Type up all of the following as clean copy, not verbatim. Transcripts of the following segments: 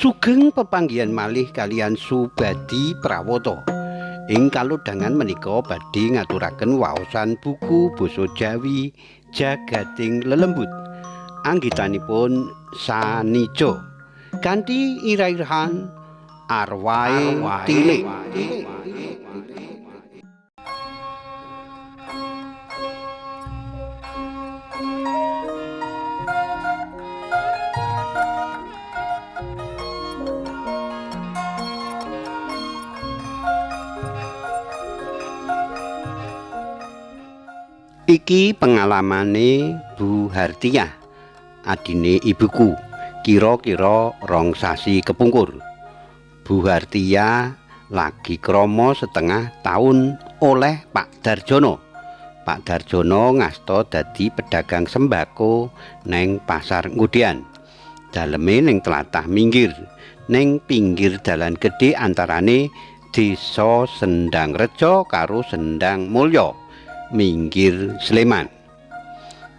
Sugeng pepanggihan malih kalian Subadi Prawata. Ing kalodhangan menika badhe ngaturaken waosan buku basa Jawi Jagating Lelembut. Anggitanipun Sanica kanthi irah-irahan Arwahe Tilik. Iki pengalamane Bu Hartiah, adine ibuku, kira-kira 2 sasi kepungkur. Bu Hartiah lagi krama setengah taun oleh Pak Darjono. Pak Darjono ngasta dadi pedagang sembako neng Pasar Ngudian. Daleme ning tlatah minggir, ning pinggir dalan gedhe antarane Desa Sendang Reja karo Sendang Mulya. Minggir Sleman.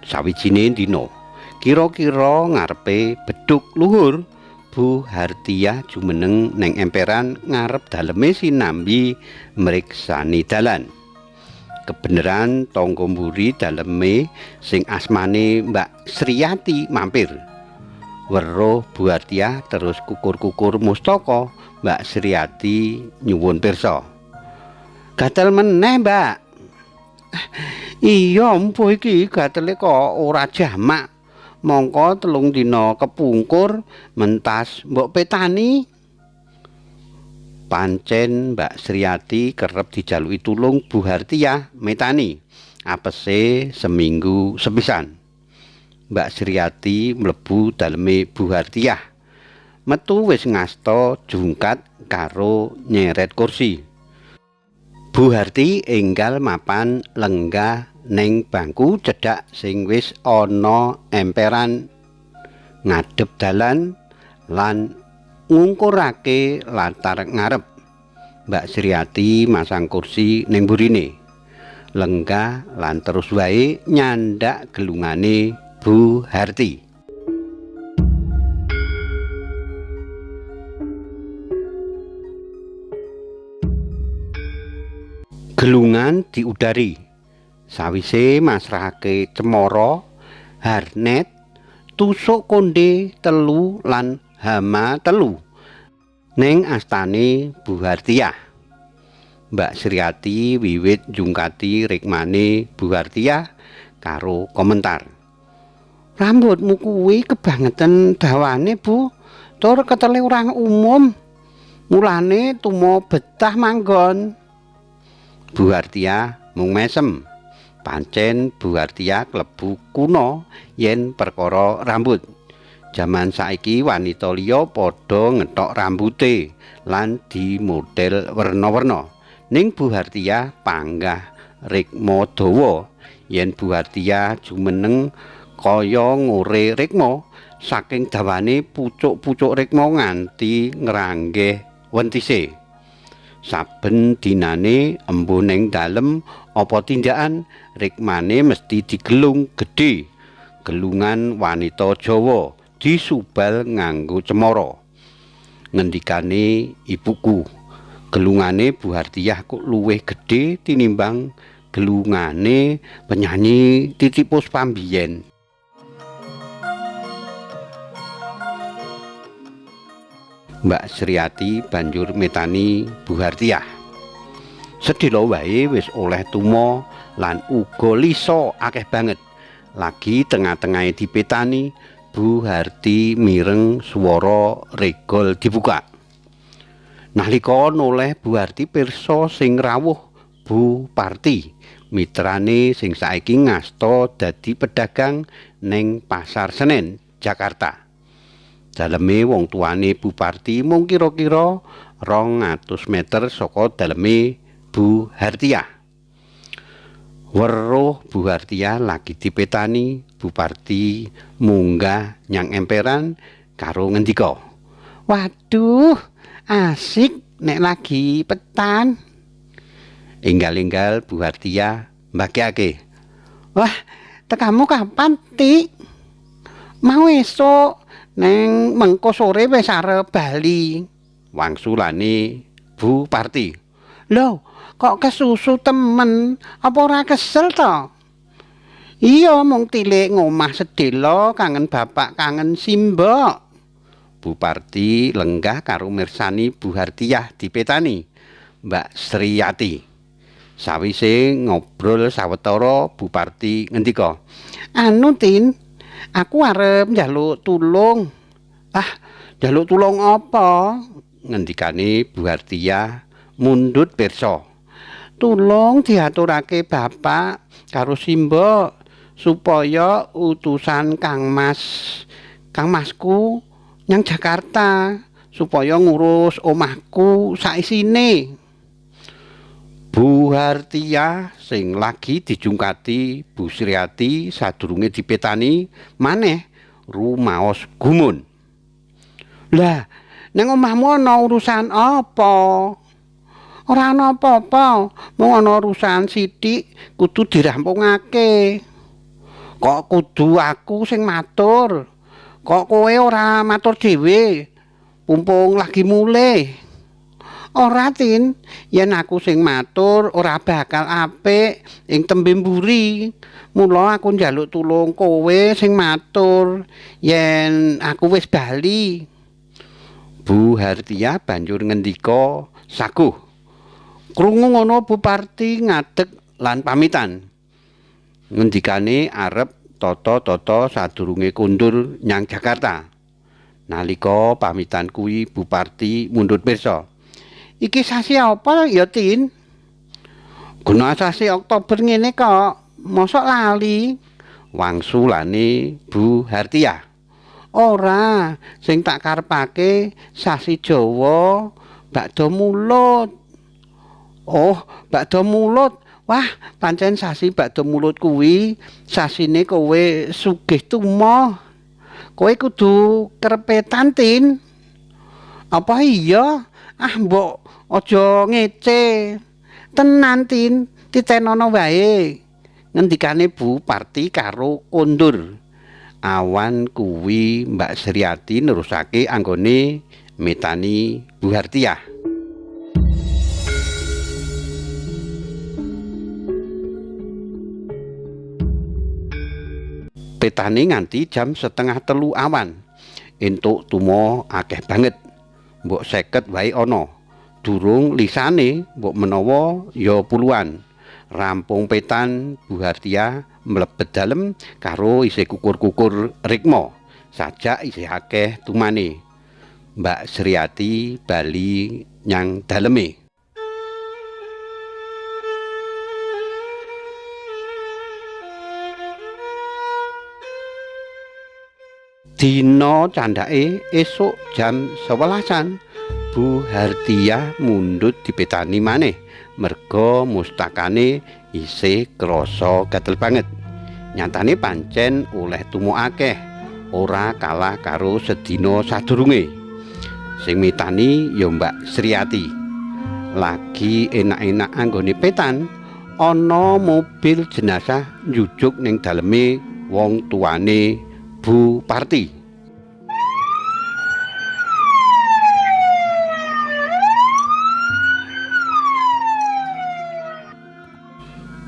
Sawijine dina, kira-kira ngarepe bedhug luhur, Bu Hartiah jumeneng neng emperan ngarep daleme sinambi mriksani dalan. Kebeneran tangga mburi daleme sing asmane Mbak Sriyati mampir. Weruh Bu Hartiah terus kukur-kukur mustaka. Mbak Sriyati nyuwun pirsa. "Gatel meneh, Mbak." "Iya, empuh iki gatele kok ora jamak. Mongko 3 dina kepungkur mentas mbok petani." Pancen Mbak Sriyati kerep dijaluki tulung Bu Hartiah metani. Apese seminggu sepisan. Mbak Sriyati mlebu daleme Bu Hartiah. Metu wis ngasta jungkat karo nyeret kursi. Bu Harti enggal mapan lenggah neng bangku cedhak sing wis ana emperan ngadhep dalan lan ngungkurake latar ngarep. Mbak Sriyati masang kursi ning burine. Lenggah lan terus wae nyandak gelungane Bu Harti. Gelungan diudari. Sawise masrahake cemara, harnet, tusuk konde 3 lan hama 3 ning astane Bu Hartiah. Mbak Sriyati wiwit jungkati rikmane Bu Hartiah karo komentar. "Rambutmu kuwi kebangetan dawane, Bu. Tur ketele orang umum. Mulane tumo betah manggon." Bu Hartiah mung mesem. Pancen Bu Hartiah klebu kuna yen perkara rambut. Jaman saiki wanita liya padha ngethok rambute lan di model werna-werna. Ning Bu Hartiah panggah rikma dawa. Yen Bu Hartiah jumeneng kaya ngore rikma, saking dawane pucuk-pucuk rikma nganti ngranggeh wentise. Saben dinane embuh ning dalem apa tindakan rikmane mesti digelung gedhe. Gelungan wanita Jawa disubal nganggo cemara. Ngendikane ibuku, gelungane Bu Hartiah kok luwih gedhe tinimbang gelungane penyanyi Titiek Puspa mbiyen. Mbak Sriyati banjur metani Bu Hartiah. "Sedhela wae wis oleh tumo lan uga lisa akeh banget." Lagi tengah-tengahe dipetani, Bu Harti mireng swara regol dibuka. Nalika noleh Bu Harti pirsa sing rawuh Bu Parti, mitrane sing saiki ngasta dadi pedagang ning Pasar Senen, Jakarta. Daleme wong tuane Bu Parti mung kira-kira 200 meter saka daleme Bu Hartiah. Weruh Bu Hartiah lagi dipetani, Bu Parti munggah nyang emperan karo ngendika, "Waduh, asik nek lagi petan." Enggal-enggal Bu Hartiah mbagekake, "Wah, tekamu kapan, Tik?" "Mau esuk Neng mengko sore wis arep bali. Wangsulane Bu Parti. Lho, kok kesusu temen, apa ora kesel to? Iya, mung tilik ngomah sedhela kangen bapak, kangen simbok. Bu Parti lenggah karo mirsani Bu Hartiah dipetani Mbak Sriyati. Sawise ngobrol sawetara Bu Parti ngendika, "Anu Tin, aku arep njaluk tulung." "Ah, njaluk tulung apa?" ngendikane Bu Hartiah mundhut pirsa. "Tulung diaturake bapak karo simbok supaya utusan Kangmasku nyang Jakarta supaya ngurus omahku saisine." Bu Hartiah sing lagi dijungkati Bu Sriyati sadurunge dipetani maneh rumaos gumun. "Lah, nang omahmu ana urusan apa?" "Ora ana apa-apa, mung ana urusan sithik kudu dirampungake." "Kok kudu aku sing matur? Kok kowe ora matur dhewe? Mumpung lagi mulih." "Ora Tin, yen aku sing matur ora bakal apik ing tembe mburi. Mula aku njaluk tulung kowe sing matur yen aku wis bali." Bu Hartiah banjur ngendika saguh. Krungu ngono Bu Parti ngadeg lan pamitan. Ngendikane arep tata-tata sadurunge kundur nyang Jakarta. Nalika pamitan kuwi Bu Parti mundhut pirsa. "Iki sasi apa ya, Tin?" "Guna sasi Oktober ngene kok. Mosok lali?" wangsulane Bu Hartiah. "Ora, sing tak karepake sasi Jawa bakda mulut." "Oh, bakda mulut. Wah, pancen sasi bakda mulut kuwi sasine kowe sugih tumoh. Kowe kudu kerepetan, Tin." "Apa iya? Ah, mbok aja ngece. Tenan, Tin, titenono wae," ngendikane Bu Parti karo kondur. Awan kuwi Mbak Sriyati nerusake anggone metani Bu Hartiah. Petane nganti jam 2:30 awan. Entuk tumo akeh banget. Mbok 50 wae ana. Durung lisane mbok menawa ya puluhan. Rampung petan Bu Hartiah mlebet dalem karo isih kukur-kukur rikma. Sajak isih akeh tumane. Mbak Sriyati bali nyang daleme. Dina candhake esuk jam 11-an Bu Hartiah mundhut dipetani maneh merga mustakane isih krasa gatel banget. Nyatane pancen oleh tumo akeh, ora kalah karo sedina sadurunge. Sing mitani ya Mbak Sriyati. Lagi enak-enak anggone petan, ana mobil jenazah njujuk ning daleme wong tuane Bu Parti.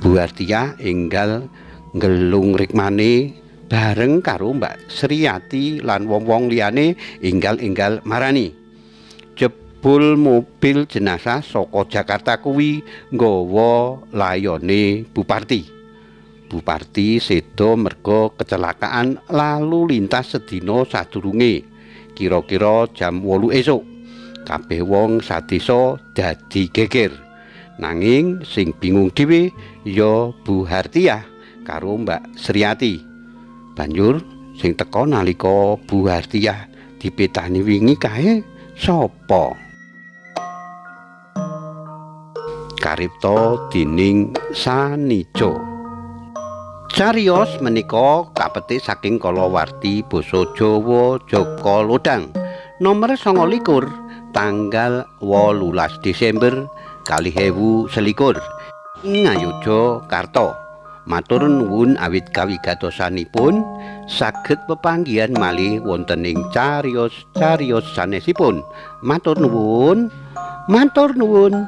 Bu Hartiah enggal ngelung rikmane bareng karo Mbak Sriyati lan wong-wong liyane enggal-enggal marani. Jebul mobil jenazah saka Jakarta kuwi nggawa layone Bu Parti. Bu Parti sedo merga kecelakaan lalu lintas sedina sadurunge. Kira-kira jam 8 esuk. Kabeh wong sadesa dadi geger. Nanging sing bingung dhewe ya Bu Hartiah karo Mbak Sriyati. Banjur sing teka nalika Bu Hartiah dipetani wingi kae sapa? Karipta dening Sanijo. Cariyos menika kapetik saking kalawarti basa Jawa Jaka Lodang nomor 29 tanggal 18 Desember 2021 ing Ngayogyakarta. Matur nuwun awit kawigatosanipun saged pepanggihan malih wonten ing cariyos-cariyos sanesipun. Matur nuwun. Matur nuwun.